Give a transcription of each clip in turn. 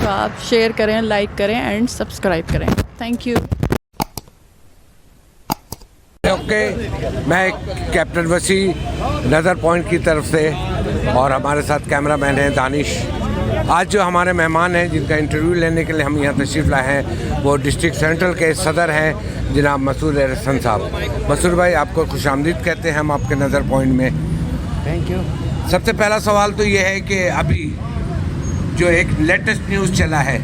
तो आप शेयर करें, लाइक करें एंड सब्सक्राइब करें। Thank you. ओके, मैं कैप्टन वसी नज़र पॉइंट की तरफ से और हमारे साथ कैमरामैन हैं दानिश। आज जो हमारे मेहमान हैं जिनका इंटरव्यू लेने के लिए हम यहाँ तशरीफ़ लाए हैं वो डिस्ट्रिक्ट सेंट्रल के सदर हैं जनाब मसूद एहसन साहब। मसूद भाई, आपको खुशामदीद कहते हैं हम आपके नज़र पॉइंट में। Thank you. सबसे पहला सवाल तो ये है कि अभी जो एक लेटेस्ट न्यूज़ चला है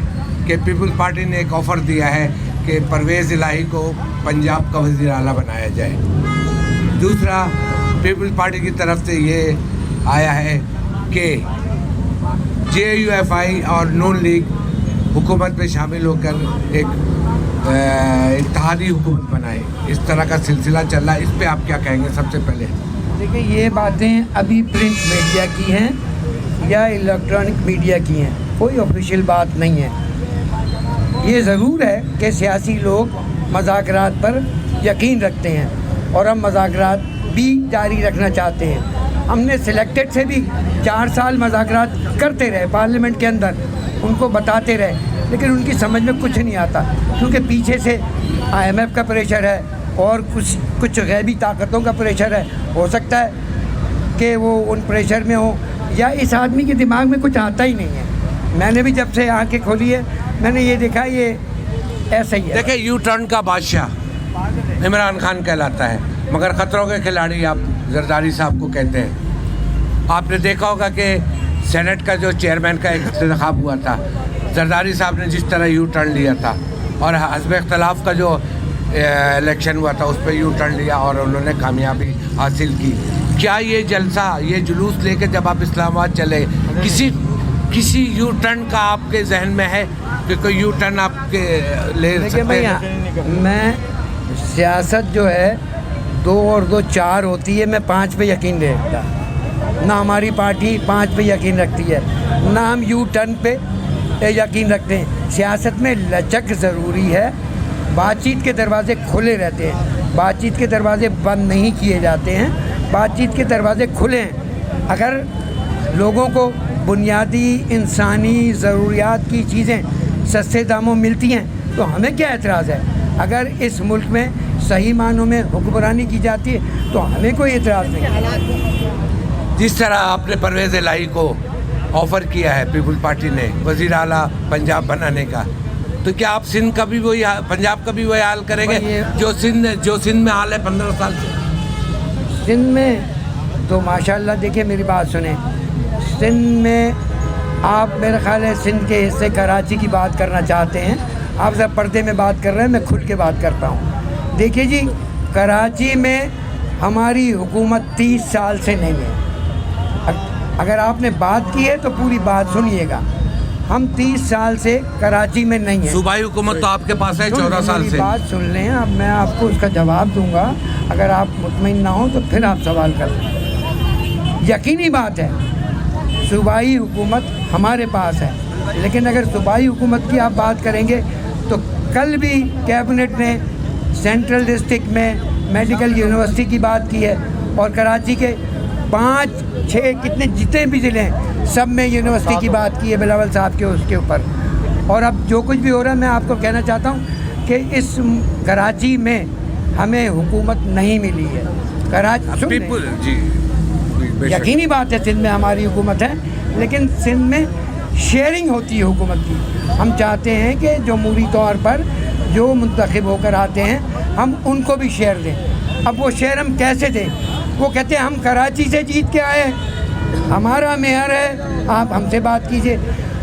कि पीपल्स पार्टी ने एक ऑफ़र दिया है कि परवेज़ इलाही को पंजाब का वज़ीर आला बनाया जाए। दूसरा, पीपल्स पार्टी की तरफ से ये आया है कि JUFI और नून लीग हुकूमत में शामिल होकर एक इत्तेहादी हुकूमत बनाए। इस तरह का सिलसिला चल रहा है, इस पर आप क्या कहेंगे? सबसे पहले देखिए, ये बातें अभी प्रिंट मीडिया की हैं या इलेक्ट्रॉनिक मीडिया की हैं, कोई ऑफिशियल बात नहीं है। ये ज़रूर है कि सियासी लोग मज़ाकरात पर यकीन रखते हैं और हम मज़ाकरात भी जारी रखना चाहते हैं। हमने सिलेक्टेड से भी 4 साल मज़ाकरात करते रहे पार्लियामेंट के अंदर, उनको बताते रहे, लेकिन उनकी समझ में कुछ नहीं आता क्योंकि पीछे से IMF का प्रेशर है और कुछ गैबी ताकतों का प्रेशर है। हो सकता है कि वो उन प्रेशर में हो या इस आदमी के दिमाग में कुछ आता ही नहीं है। मैंने भी जब से आंखें खोली है मैंने ये देखा ये ऐसा ही है। देखिए, यू टर्न का बादशाह इमरान खान कहलाता है, मगर ख़तरों के खिलाड़ी आप जरदारी साहब को कहते हैं। आपने देखा होगा कि सेनेट का जो चेयरमैन का एक इंतखाब हुआ था, जरदारी साहब ने जिस तरह यू टर्न लिया था और हस्ब इख्तलाफ का जो इलेक्शन हुआ था उस पर यू टर्न लिया और उन्होंने कामयाबी हासिल की। क्या ये जलसा, ये जुलूस लेके जब आप इस्लामाबाद चले, किसी यू टर्न का आपके जहन में है कि कोई यू टर्न आपके ले सकते हैं? मैं सियासत जो है 2 और 2 4 होती है, मैं 5 पे यकीन नहीं रखता। ना हमारी पार्टी 5 पे यकीन रखती है, ना हम यू टर्न पे यकीन रखते हैं। सियासत में लचक ज़रूरी है, बातचीत के दरवाजे खुले रहते हैं, बातचीत के दरवाजे बंद नहीं किए जाते हैं, बातचीत के दरवाजे खुले हैं। अगर लोगों को बुनियादी इंसानी ज़रूरियात की चीज़ें सस्ते दामों मिलती हैं तो हमें क्या एतराज़ है? अगर इस मुल्क में सही मानों में हुक्मरानी की जाती है तो हमें कोई एतराज़ नहीं। जिस तरह आपने परवेज़ इलाही को ऑफ़र किया है पीपल्स पार्टी ने वज़ीर आला पंजाब बनाने का, तो क्या आप सिंध का भी वही पंजाब का भी वही हाल करेंगे जो सिंध में हाल है 15 साल से? सिंध में तो माशाल्लाह, देखिए मेरी बात सुने, सिंध में आप मेरा ख़्याल है सिंध के हिस्से कराची की बात करना चाहते हैं। आप सब पर्दे में बात कर रहे हैं, मैं खुल के बात करता हूँ। देखिए जी, कराची में हमारी हुकूमत 30 साल से नहीं है। अगर आपने बात की है तो पूरी बात सुनिएगा। हम 30 साल से कराची में नहीं है। सूबाई हुकूमत तो आपके पास है 14 साल से। बात सुन लें, अब मैं आपको उसका जवाब दूंगा। अगर आप मुतमईन ना हो तो फिर आप सवाल कर लें। यकीनी बात है सूबाई हुकूमत हमारे पास है, लेकिन अगर सूबाई हुकूमत की आप बात करेंगे तो कल भी कैबिनेट ने सेंट्रल डिस्ट्रिक्ट में मेडिकल यूनिवर्सिटी की बात की है और कराची के 5-6 कितने जितने भी ज़िले हैं सब में यूनिवर्सिटी की बात की है बिलावल साहब के उसके ऊपर। और अब जो कुछ भी हो रहा है, मैं आपको कहना चाहता हूँ कि इस कराची में हमें हुकूमत नहीं मिली है। कराची जी यकीनी बात है सिंध में हमारी हुकूमत है, लेकिन सिंध में शेयरिंग होती है हुकूमत की। हम चाहते हैं कि जमहूरी तौर पर जो मुंतखब होकर आते हैं हम उनको भी शेयर दें। अब वो शेयर हम कैसे दें? वो कहते हैं हम कराची से जीत के आए, हमारा मेयर है, आप हमसे बात कीजिए।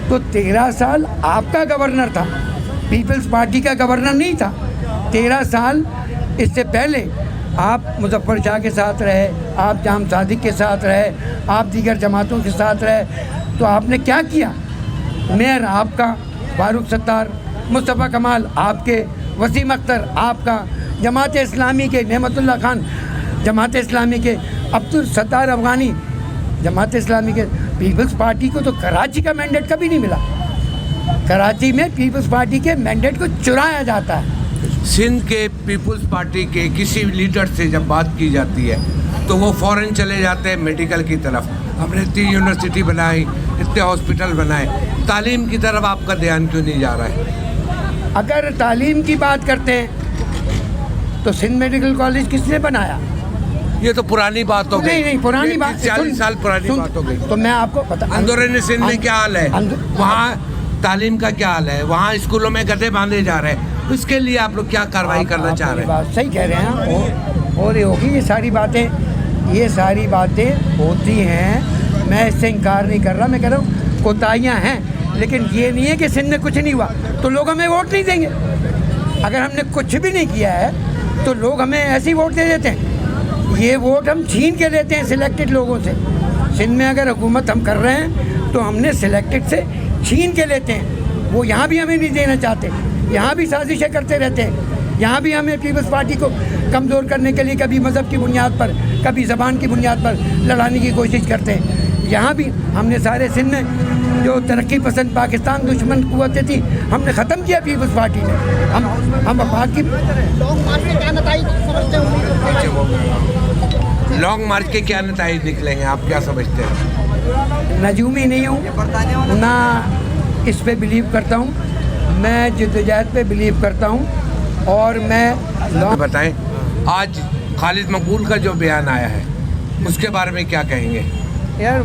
तो 13 साल आपका गवर्नर था, पीपल्स पार्टी का गवर्नर नहीं था। 13 साल इससे पहले आप मुजफ्फर शाह के साथ रहे, आप जाम सादिक के साथ रहे, आप दीगर जमातों के साथ रहे, तो आपने क्या किया? मेयर आपका, फारूक सत्तार, मुस्तफ़ा कमाल आपके, वसीम अख्तर आपका, जमात इस्लामी के नेमतुल्लाह खान, जमात इस्लामी के अब्दुल सत्तार अफगानी, जमात इस्लामी के। पीपल्स पार्टी को तो कराची का मैंडेट कभी नहीं मिला। कराची में पीपल्स पार्टी के मैंडेट को चुराया जाता है। सिंध के पीपल्स पार्टी के किसी लीडर से जब बात की जाती है तो वो फ़ौरन चले जाते हैं मेडिकल की तरफ। हमने 3 यूनिवर्सिटी बनाई, इतने हॉस्पिटल बनाए, तालीम की तरफ आपका ध्यान क्यों नहीं जा रहा है? अगर तालीम की बात करते हैं तो सिंध मेडिकल कॉलेज किसने बनाया? ये तो पुरानी बात हो गई। नहीं पुरानी बात, 40 साल पुरानी बात हो गई। तो मैं आपको पता, अंदरूनी सिंध में क्या हाल है, वहाँ तालीम का क्या हाल है, वहाँ स्कूलों में गधे बांधे जा रहे हैं, उसके लिए आप लोग क्या कार्रवाई करना चाह रहे हैं? बात सही कह रहे हैं, हो रही होगी ये सारी बातें होती हैं, मैं इससे इनकार नहीं कर रहा। मैं कह रहा हूँ कोताहियाँ हैं, लेकिन ये नहीं है कि सिंध में कुछ नहीं हुआ तो लोग हमें वोट नहीं देंगे। अगर हमने कुछ भी नहीं किया है तो लोग हमें ऐसे ही वोट दे देते हैं। ये वोट हम छीन के लेते हैं सिलेक्टेड लोगों से। सिंध में अगर हुकूमत हम कर रहे हैं तो हमने सिलेक्टेड से छीन के लेते हैं। वो यहाँ भी हमें नहीं देना चाहते, यहाँ भी साजिशें करते रहते हैं, यहाँ भी हमें पीपल्स पार्टी को कमज़ोर करने के लिए कभी मज़हब की बुनियाद पर, कभी ज़बान की बुनियाद पर लड़ाने की कोशिश करते हैं। यहाँ भी हमने सारे सिंध में जो तरक्की पसंद पाकिस्तान दुश्मन कुव्वतें थी, हमने ख़त्म किया पीपल्स पार्टी ने। हम बाकी लॉन्ग मार्च के क्या नतीजे निकलेंगे, आप क्या समझते हैं? नजूमी नहीं हूँ, ना इस पे बिलीव करता हूँ, मैं जिद्दोजहद पे बिलीव करता हूँ। और मैं बताएं, आज खालिद मकबूल का जो बयान आया है उसके बारे में क्या कहेंगे? यार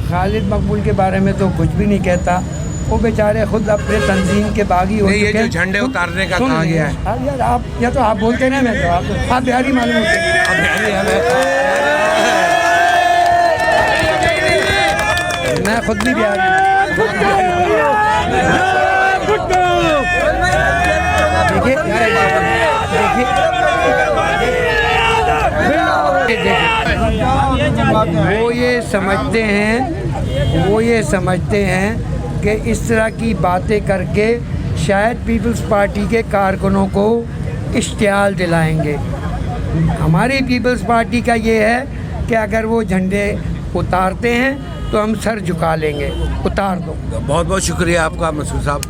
खालिद मकबूल के बारे में तो कुछ भी नहीं कहता, वो बेचारे खुद अपने तंजीम के बागी हो चुके हैं। ये जो झंडे उतारने का कहा गया है, यार आप या तो आप बोलते ना, मैं तो आप बिहारी मालूम होते हैं। मैं खुद भी बिहारी। वो ये समझते हैं कि इस तरह की बातें करके शायद पीपल्स पार्टी के कारकुनों को इश्तियाल दिलाएंगे। हमारी पीपल्स पार्टी का ये है कि अगर वो झंडे उतारते हैं तो हम सर झुका लेंगे, उतार दो। बहुत बहुत शुक्रिया आपका मसूद साहब।